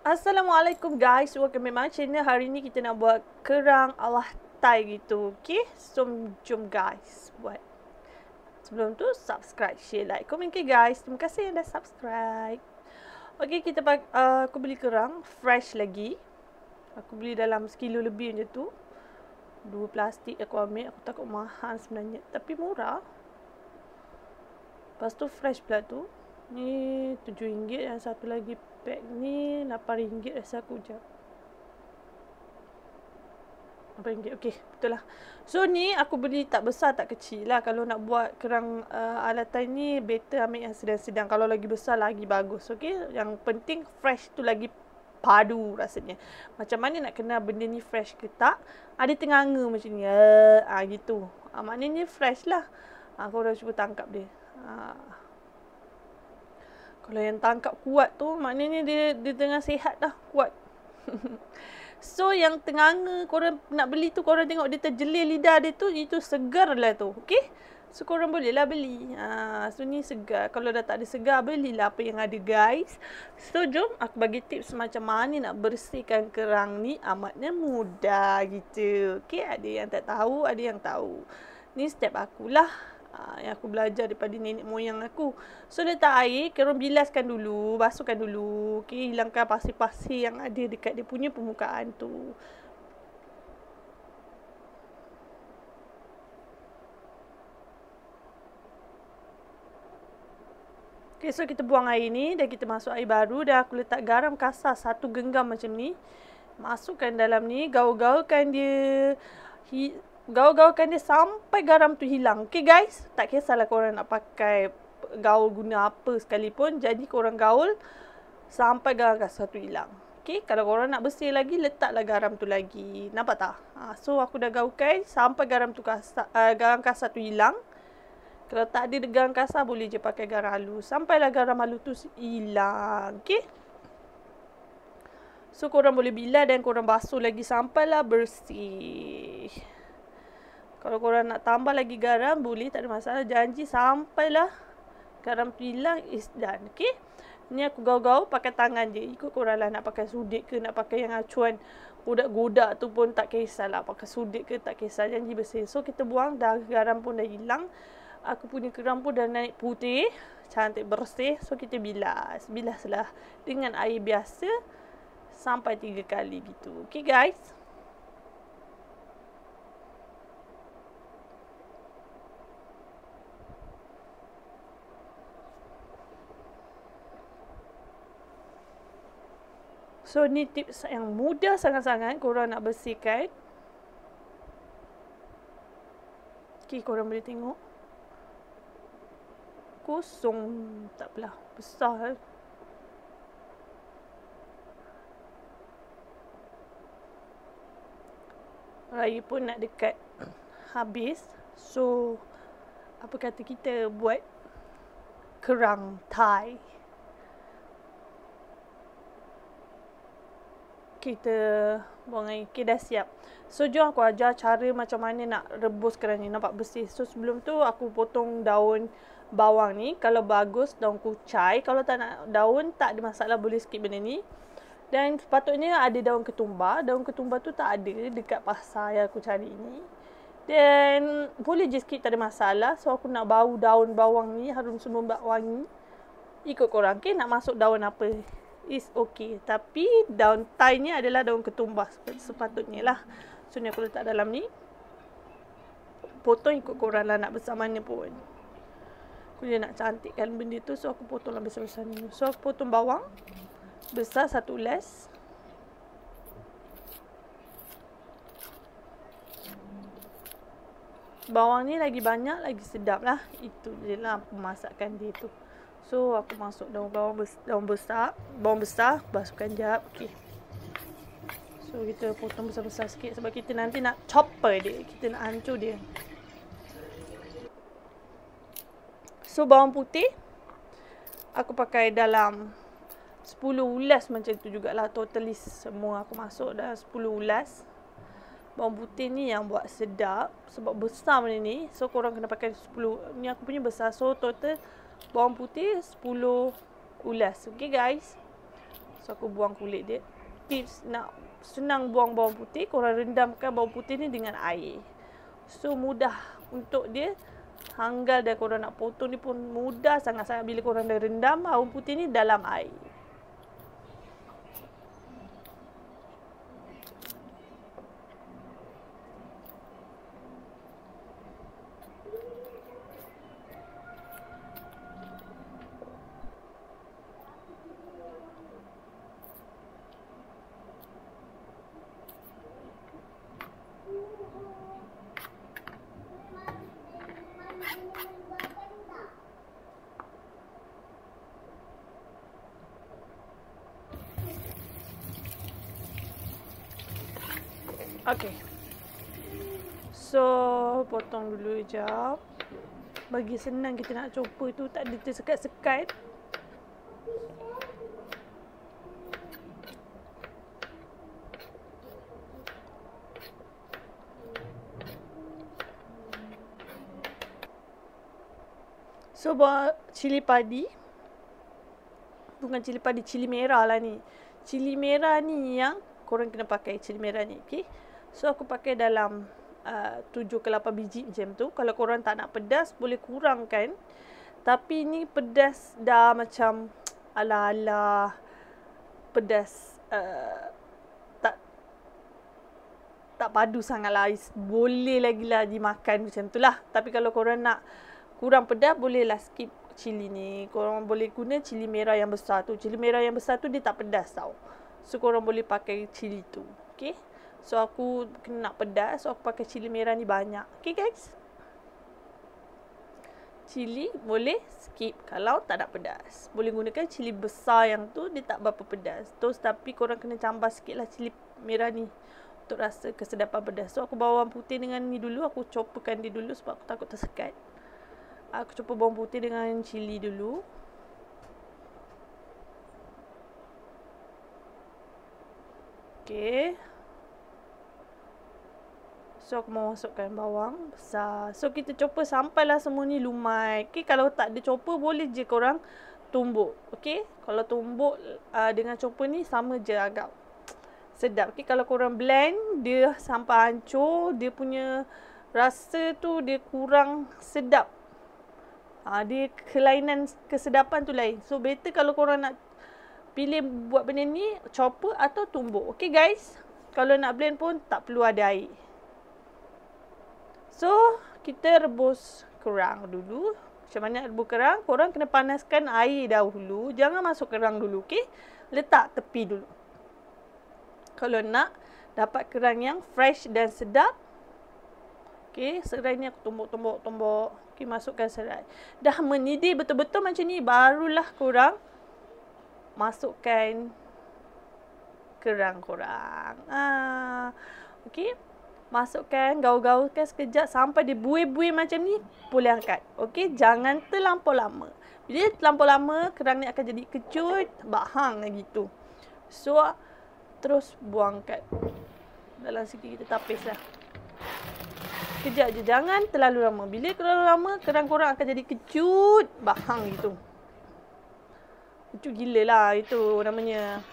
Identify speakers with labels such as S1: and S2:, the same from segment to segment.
S1: Assalamualaikum guys, welcome back my channel. Hari ni kita nak buat kerang ala Thai gitu. Okay, so jom guys buat. Sebelum tu subscribe, share, like, komen ke guys. Terima kasih yang dah subscribe. Okay, aku beli kerang fresh lagi. Aku beli dalam sekilo lebih macam tu. 2 plastik aku ambil. Aku takut mahal sebenarnya, tapi murah. Lepas tu fresh pula tu. Ni RM7. Yang satu lagi pack ni RM8 rasa aku je. RM8. Okey, betul lah. So ni aku beli tak besar tak kecil lah. Kalau nak buat kerang ala Thai ni better ambil yang sedang-sedang. Kalau lagi besar lagi bagus. Okey, yang penting fresh tu lagi padu rasanya. Macam mana nak kenal benda ni fresh ke tak? Ada tenganga macam ni. Gitu. Maknanya fresh lah. Korang cuba tangkap dia. Kalau yang tangkap kuat tu, maknanya dia tengah sihat dah, kuat. So, yang tenganga korang nak beli tu, korang tengok dia terjelir lidah dia tu, itu segar lah tu. Okay? So, korang boleh lah beli. So, ni segar. Kalau dah tak ada segar, belilah apa yang ada guys. So, jom aku bagi tips macam mana nak bersihkan kerang ni. Amatnya mudah gitu. Okay? Ada yang tak tahu, ada yang tahu. Ni step akulah. Yang aku belajar daripada nenek moyang aku. So, letak air, korang bilaskan dulu, basuhkan dulu. Okay, hilangkan pasir-pasir yang ada dekat dia punya permukaan tu. Okay, so kita buang air ni dan kita masuk air baru. Dan aku letak garam kasar 1 genggam macam ni. Masukkan dalam ni, gaul-gaulkan dia. Gaul-gaulkan dia sampai garam tu hilang. Okay guys, tak kisahlah korang nak pakai gaul guna apa sekalipun. Jadi korang gaul sampai garam kasar tu hilang. Okay, kalau korang nak bersih lagi, letaklah garam tu lagi. Nampak tak? So aku dah gaulkan sampai garam kasar tu hilang. Kalau tak ada garam kasar, boleh je pakai garam halus. Sampailah garam halus tu hilang. Okay. So korang boleh bilas dan korang basuh lagi sampailah bersih. Kalau korang nak tambah lagi garam, boleh, tak ada masalah. Janji sampailah garam tu hilang, is done. Okay? Ni aku gaul-gaul pakai tangan je. Ikut korang lah nak pakai sudik ke, nak pakai yang acuan godak-godak tu pun tak kisahlah. Pakai sudik ke tak kisah, janji bersih. So kita buang, dah garam pun dah hilang. Aku punya kerang pun dah naik putih. Cantik bersih. So kita bilas. Bilaslah dengan air biasa sampai 3 kali gitu. Okay guys? So, ni tips yang mudah sangat-sangat korang nak bersihkan. Okay, korang boleh tengok. Kosong. Tak apalah. Besar. Raya pun nak dekat habis. So, apa kata kita buat kerang Thai. Kita buang air. Okay, dah siap. So, jom aku ajar cara macam mana nak rebus kerang ni. Nampak bersih. So, sebelum tu aku potong daun bawang ni. Kalau bagus, daun kucai. Kalau tak nak daun, tak ada masalah. Boleh skip benda ni. Dan sepatutnya ada daun ketumbar. Daun ketumbar tu tak ada dekat pasar yang aku cari ni. Dan boleh je skip, tak ada masalah. So, aku nak bau daun bawang ni. Harum semerbak wangi. Ikut korang. Okay, nak masuk daun apa? Is okay. Tapi daun Thai ni adalah daun ketumbar sepatutnya lah. So ni aku letak dalam ni. Potong ikut korang lah nak besar mana pun. Aku je nak cantikkan benda tu. So aku potong lah besar-besar ni. So aku potong bawang besar 1 ulas. Bawang ni lagi banyak lagi sedap lah. Itu je lah pemasakan dia tu. So, aku masuk bawang besar, basuhkan jap. Okay. So, kita potong besar-besar sikit sebab kita nanti nak chopper dia. Kita nak hancur dia. So, bawang putih, aku pakai dalam 10 ulas macam tu jugalah. Totally semua aku masuk dalam 10 ulas. Bawang putih ni yang buat sedap. Sebab besar benda ni. So, korang kena pakai 10. Ni aku punya besar. So, total bawang putih 10 ulas. Okay guys. So aku buang kulit dia. Tips nak senang buang bawang putih, korang rendamkan bawang putih ni dengan air. So mudah untuk dia hanggal, dan korang nak potong ni pun mudah sangat-sangat bila korang dah rendam bawang putih ni dalam air. Okay. So, potong dulu sekejap. Bagi senang kita nak chopper tu, tak ada tersekat-sekat. So, buat cili padi. Bukan cili padi, cili merah lah ni. Cili merah ni yang korang kena pakai, cili merah ni. Okay. So, aku pakai dalam 7 ke 8 biji macam tu. Kalau korang tak nak pedas, boleh kurangkan. Tapi ni pedas dah macam ala-ala pedas tak padu sangat lah. Boleh lagi lah dimakan macam tu lah. Tapi kalau korang nak kurang pedas, bolehlah skip cili ni. Korang boleh guna cili merah yang besar tu. Cili merah yang besar tu dia tak pedas tau. So korang boleh pakai cili tu. Okay. So aku kena nak pedas, so aku pakai cili merah ni banyak. Okay guys. Cili boleh skip kalau tak nak pedas. Boleh gunakan cili besar yang tu, dia tak berapa pedas. Terus tapi korang kena tambah sikit lah cili merah ni untuk rasa kesedapan pedas. So aku bawang putih dengan ni dulu, aku chopperkan dia dulu sebab aku takut tersekat. Aku chopper bawang putih dengan cili dulu. Okay. So aku mau masukkan bawang besar. So kita chopper sampailah semua ni lumai. Okay, kalau tak ada chopper boleh je korang tumbuk. Okay, kalau tumbuk dengan chopper ni sama je agak sedap. Okay, kalau korang blend dia sampai hancur, dia punya rasa tu dia kurang sedap. Dia kelainan kesedapan tu lain. So better kalau korang nak pilih buat benda ni, chopper atau tumbuk. Okay guys, kalau nak blend pun tak perlu ada air. So, kita rebus kerang dulu. Macam mana rebus kerang? Korang kena panaskan air dahulu. Jangan masuk kerang dulu, okey? Letak tepi dulu. Kalau nak dapat kerang yang fresh dan sedap, okey, serai ni aku tumbuk. Okey, masukkan serai. Dah mendidih betul-betul macam ni, barulah korang masukkan kerang korang. Okey. Masukkan, gaul-gaulkan sekejap sampai dia buih-buih macam ni, boleh angkat. Okey, jangan terlampau lama. Bila terlampau lama, kerang ni akan jadi kecut, bahang lagi tu. So, terus buang kat dalam sini, kita tapis lah. Kejap je, jangan terlalu lama. Bila terlalu lama, kerang korang akan jadi kecut, bahang gitu. Kecut gila lah, itu namanya.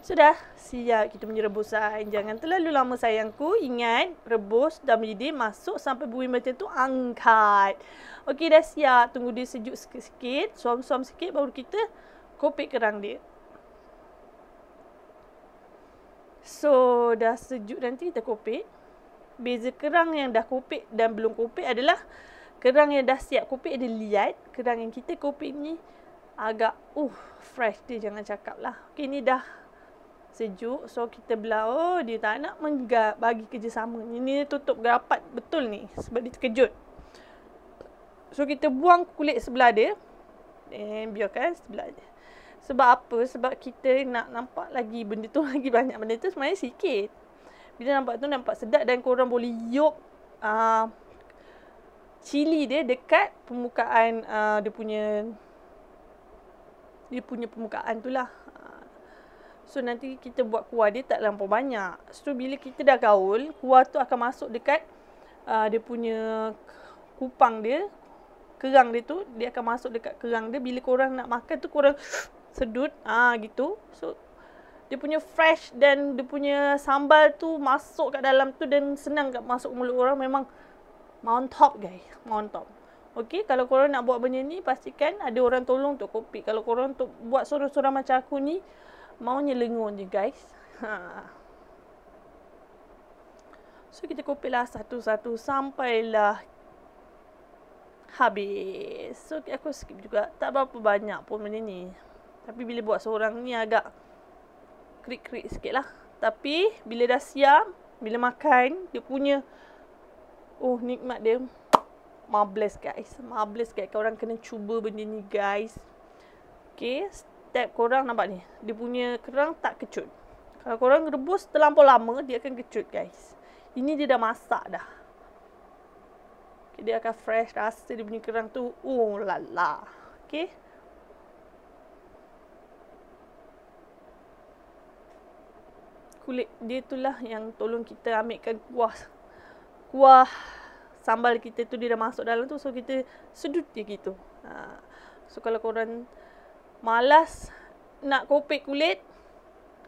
S1: Sudah siap kita punya rebusan. Jangan terlalu lama sayangku. Ingat, rebus dah mendidih, masuk sampai buih macam tu, angkat. Okey, dah siap. Tunggu dia sejuk sikit-sikit. Suam-suam sikit baru kita kopek kerang dia. So, dah sejuk nanti kita kopek. Beza kerang yang dah kopek dan belum kopek adalah kerang yang dah siap kopek dia liat. Kerang yang kita kopek ni agak fresh dia, jangan cakap lah. Okey, ni dah sejuk. So kita belah. Oh, dia tak nak bagi kerjasama. Ini tutup rapat betul ni sebab dia terkejut. So kita buang kulit sebelah dia. Dan biarkan sebelah dia. Sebab apa? Sebab kita nak nampak lagi benda tu lagi banyak. Benda tu sebenarnya sikit. Bila nampak tu nampak sedap dan korang boleh yop cili dia dekat permukaan dia punya permukaan tu lah. So nanti kita buat kuah dia tak terlampau banyak. So bila kita dah gaul, kuah tu akan masuk dekat dia punya kupang dia. Kerang dia tu, dia akan masuk dekat kerang dia. Bila korang nak makan tu, korang sedut. Gitu. So dia punya fresh dan dia punya sambal tu masuk kat dalam tu dan senang kat masuk mulut orang, memang mantap guys, mantap. Okey, kalau korang nak buat benda ni, pastikan ada orang tolong untuk kopi. Kalau korang untuk buat sorang-sorang macam aku ni, maunya lengur je guys. So kita kopi lah satu-satu sampailah habis. So aku skip juga, tak berapa banyak pun benda ni. Tapi bila buat seorang ni agak krik-krik sikit lah. Tapi bila dah siap, bila makan, dia punya nikmat dia. Marvelous guys. Marvelous guys. Korang kena cuba benda ni guys. Okay, step korang nampak ni. Dia punya kerang tak kecut. Kalau korang rebus terlampau lama, dia akan kecut guys. Ini dia dah masak dah. Okay, dia akan fresh rasa dia punya kerang tu. Oh lala. Okay. Kulit dia itulah yang tolong kita ambilkan kuah sambal kita tu, dia dah masuk dalam tu. So kita sedut je gitu. So kalau korang malas nak kopek kulit,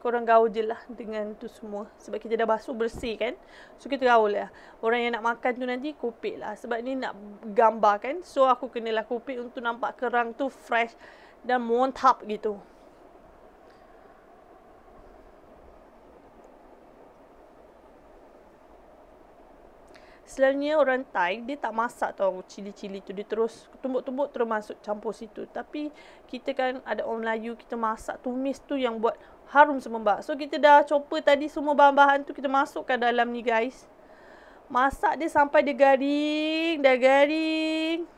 S1: korang gaul je lah dengan tu semua. Sebab kita dah basuh bersih kan. So kita gaul lah. Orang yang nak makan tu nanti kopek lah. Sebab ni nak gambar kan. So aku kenalah kopek untuk nampak kerang tu fresh dan mantap gitu. Selalunya orang Thai, dia tak masak tau cili-cili tu. Dia terus tumbuk-tumbuk terus masuk campur situ. Tapi kita kan ada orang Melayu, kita masak tumis tu yang buat harum semembak. So kita dah chopper tadi semua bahan-bahan tu kita masukkan dalam ni guys. Masak dia sampai dia garing. Dah garing.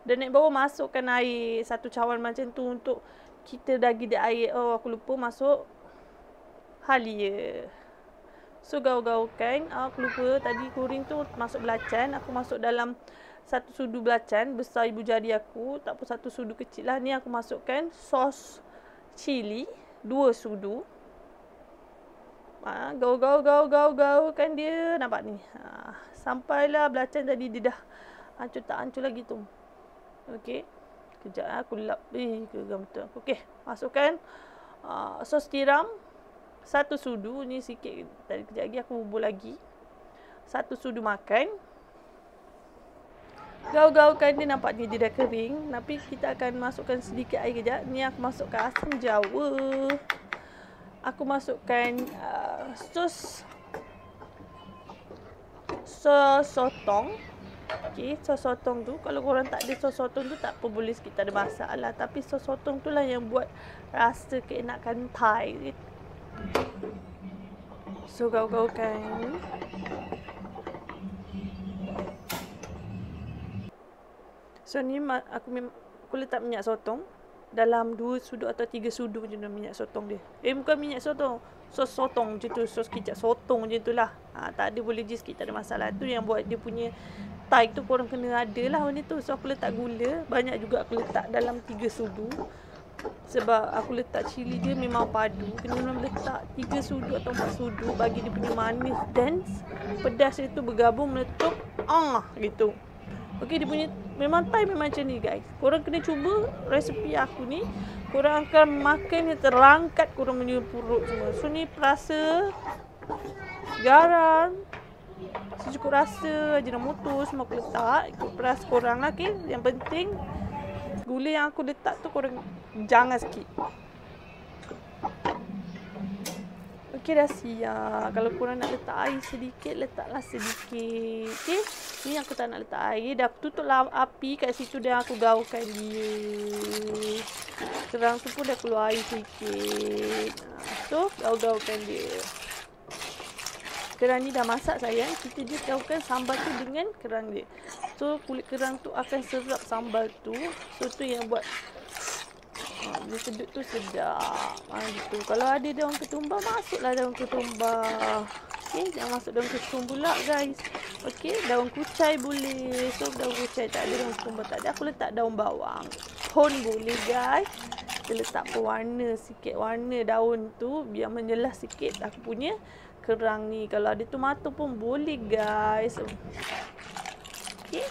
S1: Dan naik bawah masukkan air. Satu cawan macam tu untuk kita bagi dia air. Oh aku lupa masuk halia. So gaul-gaulkan. Aku lupa tadi kuring tu masuk belacan. Aku masuk dalam satu sudu belacan besar ibu jari aku. Tak pun satu sudu kecil lah. Ni aku masukkan sos cili 2 sudu. Gaul-gaulkan dia. Nampak ni. Sampailah belacan tadi dia dah hancur tak hancur lagi tu. Okey. Kejap aku lap. Geram betul. Okey. Masukkan sos tiram 1 sudu. Ni sikit. Tadi kejap lagi aku bubur lagi. 1 sudu makan. Gaul-gaulkan dia, nampak ni dia dah kering. Tapi kita akan masukkan sedikit air kejap. Ni aku masukkan asam jawa. Aku masukkan sos sotong. Okey, sos sotong tu. Kalau korang tak ada sos sotong tu, tak apa, boleh sikit, tak ada masalah. Tapi sos sotong tu lah yang buat rasa keenakan Thai. So gaul-gaulkan. So ni aku letak minyak sotong dalam 2 sudu atau 3 sudu macam tu minyak sotong dia. Bukan minyak sotong, sos sotong macam tu, sos kicap sotong macam tu lah. Tak ada, boleh je sikit, tak ada masalah. Tu yang buat dia punya Thai tu korang kena ada lah benda tu. So aku letak gula, banyak juga aku letak dalam 3 sudu. Sebab aku letak cili dia memang padu. Kena letak 3 sudu atau 4 sudu bagi dia punya manis dan pedas dia tu bergabung meletup. Gitu. Okey, dia punya memang Thai memang macam ni guys. Korang kena cuba resepi aku ni. Korang akan makan yang terangkat korang punya perut semua. So ni perasa garam, secukup rasa, ajinomoto semua aku letak. Ikut perasa korang lah. Okay? Yang penting gula yang aku letak tu korang jangan skip. Okey, dah siap. Kalau korang nak letak air sedikit, letaklah sedikit. Okey. Ni aku tak nak letak air. Dah aku tutup api kat situ dan aku gaulkan dia. Kerang tu pun dah keluar air sikit. So, gaul-gaulkan dia. Kerang ni dah masak sayang. Kita je gaulkan sambal tu dengan kerang dia. So, kulit kerang tu akan serap sambal tu. So, tu yang buat dia sedut tu sedap. Gitu. Kalau ada daun ketumbar, masuklah daun ketumbar. Okey, jangan masuk daun ketumbar pula guys. Okey, daun kucai boleh. So daun kucai tak ada, daun ketumbar tak ada. Aku letak daun bawang pun boleh guys. Kita letak pewarna sikit, warna daun tu biar menjelas sikit aku punya kerang ni. Kalau ada tomato pun boleh guys. Okey.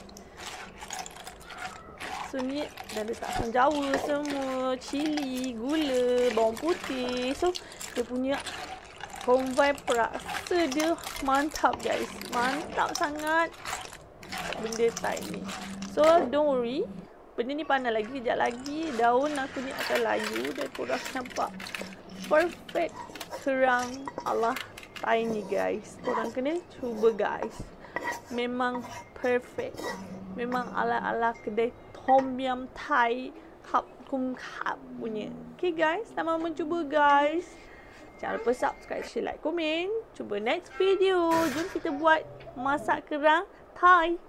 S1: So ni dah letak asam jawa semua, cili, gula, bawang putih. So dia punya combine rasa dia mantap guys. Mantap sangat benda Thai ni. So don't worry, benda ni panas lagi, kejap lagi daun aku ni akan layu dan korang nampak perfect kerang ala Thai ni guys. Korang kena cuba guys. Memang perfect. Memang ala-ala kedai Tom Yum Thai Kap Kum Kap punya. Okay guys, selamat mencuba guys. Jangan lupa subscribe, share, like, komen. Cuba next video. Jom kita buat masak kerang Thai.